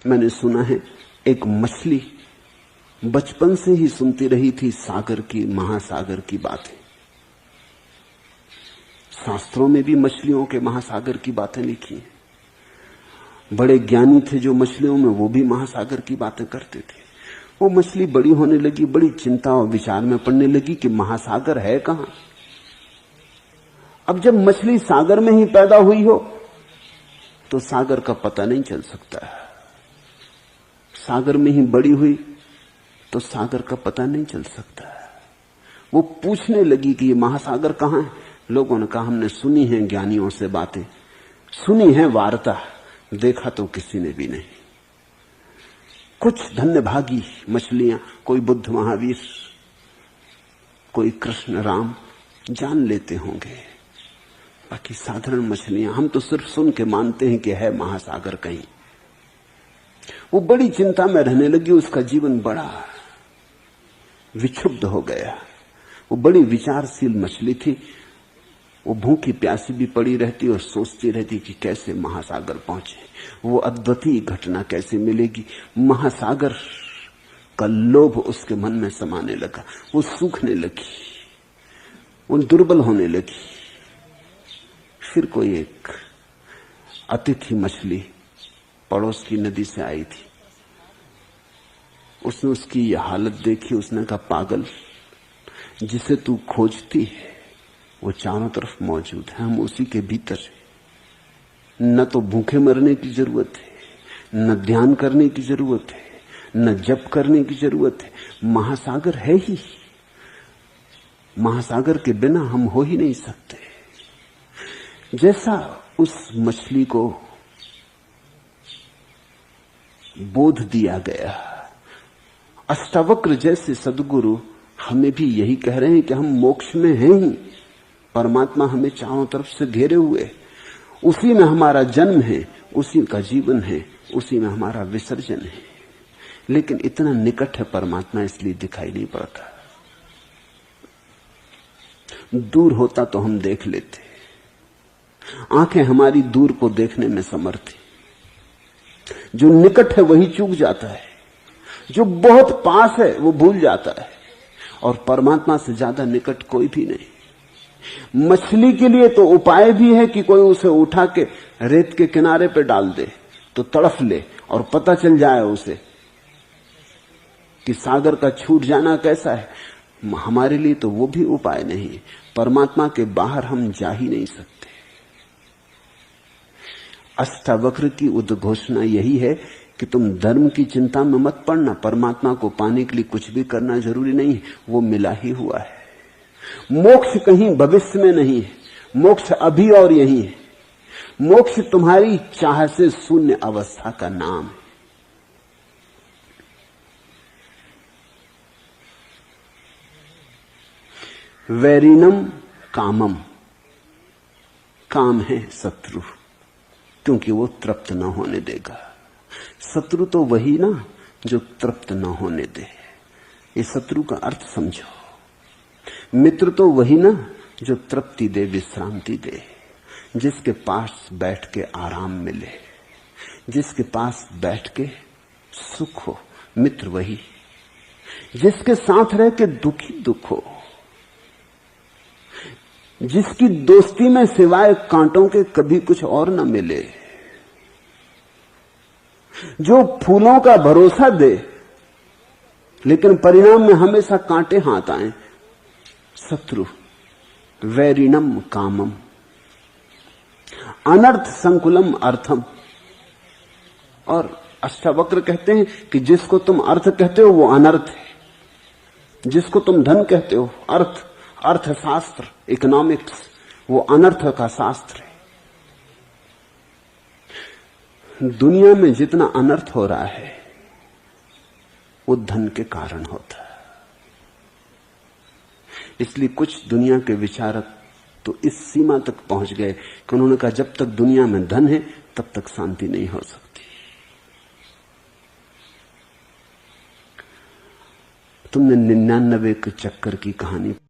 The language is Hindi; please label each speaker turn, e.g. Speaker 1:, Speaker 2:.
Speaker 1: मैंने सुना है एक मछली बचपन से ही सुनती रही थी सागर की, महासागर की बातें। शास्त्रों में भी मछलियों के महासागर की बातें लिखी हैं। बड़े ज्ञानी थे जो मछलियों में, वो भी महासागर की बातें करते थे। वो मछली बड़ी होने लगी, बड़ी चिंता और विचार में पड़ने लगी कि महासागर है कहां। अब जब मछली सागर में ही पैदा हुई हो तो सागर का पता नहीं चल सकता है। सागर में ही बड़ी हुई तो सागर का पता नहीं चल सकता है। वो पूछने लगी कि ये महासागर कहां है। लोगों ने कहा हमने सुनी है ज्ञानियों से बातें, सुनी है वार्ता, देखा तो किसी ने भी नहीं। कुछ धन्यभागी मछलियां, कोई बुद्ध महावीर, कोई कृष्ण राम जान लेते होंगे, बाकी साधारण मछलियां हम तो सिर्फ सुन के मानते हैं कि है महासागर कहीं। वो बड़ी चिंता में रहने लगी, उसका जीवन बड़ा विक्षुब्ध हो गया। वो बड़ी विचारशील मछली थी। वो भूखी प्यासी भी पड़ी रहती और सोचती रहती कि कैसे महासागर पहुंचे, वो अद्वितीय घटना कैसे मिलेगी। महासागर का लोभ उसके मन में समाने लगा। वो सूखने लगी, वो दुर्बल होने लगी। फिर कोई एक अतिथि मछली पड़ोस की नदी से आई थी। उसने उसकी यह हालत देखी। उसने कहा, पागल, जिसे तू खोजती है वो चारों तरफ मौजूद है, हम उसी के भीतर हैं। न तो भूखे मरने की जरूरत है, न ध्यान करने की जरूरत है, न जप करने की जरूरत है। महासागर है ही। महासागर के बिना हम हो ही नहीं सकते। जैसा उस मछली को बोध दिया गया, अष्टावक्र जैसे सद्गुरु हमें भी यही कह रहे हैं कि हम मोक्ष में हैं ही। परमात्मा हमें चारों तरफ से घेरे हुए, उसी में हमारा जन्म है, उसी का जीवन है, उसी में हमारा विसर्जन है। लेकिन इतना निकट है परमात्मा, इसलिए दिखाई नहीं पड़ता। दूर होता तो हम देख लेते। आंखें हमारी दूर को देखने में समर्थ है। जो निकट है वही चूक जाता है, जो बहुत पास है वो भूल जाता है। और परमात्मा से ज्यादा निकट कोई भी नहीं। मछली के लिए तो उपाय भी है कि कोई उसे उठा के रेत के किनारे पे डाल दे तो तड़फ ले और पता चल जाए उसे कि सागर का छूट जाना कैसा है। हमारे लिए तो वो भी उपाय नहीं है। परमात्मा के बाहर हम जा ही नहीं सकते। अष्टावक्र की उद्घोषणा यही है कि तुम धर्म की चिंता में मत पड़ना। परमात्मा को पाने के लिए कुछ भी करना जरूरी नहीं है, वो मिला ही हुआ है। मोक्ष कहीं भविष्य में नहीं है, मोक्ष अभी और यही है। मोक्ष तुम्हारी चाह से शून्य अवस्था का नाम है। वैरिणम कामम, काम है शत्रु, क्योंकि वो तृप्त न होने देगा। शत्रु तो वही ना जो तृप्त न होने दे। ये शत्रु का अर्थ समझो। मित्र तो वही ना जो तृप्ति दे, विश्रांति दे, जिसके पास बैठ के आराम मिले, जिसके पास बैठ के सुख हो। मित्र वही जिसके साथ रह के दुखी दुख हो, जिसकी दोस्ती में सिवाय कांटों के कभी कुछ और न मिले, जो फूलों का भरोसा दे लेकिन परिणाम में हमेशा कांटे हाथ आए। शत्रु। वैरिणम कामम, अनर्थ संकुलम अर्थम। और अष्टावक्र कहते हैं कि जिसको तुम अर्थ कहते हो वो अनर्थ है, जिसको तुम धन कहते हो अर्थ, अर्थशास्त्र, इकोनॉमिक्स, वो अनर्थ का शास्त्र है। दुनिया में जितना अनर्थ हो रहा है वो धन के कारण होता है। इसलिए कुछ दुनिया के विचारक तो इस सीमा तक पहुंच गए कि उन्होंने कहा जब तक दुनिया में धन है तब तक शांति नहीं हो सकती। तुमने 99 के चक्कर की कहानी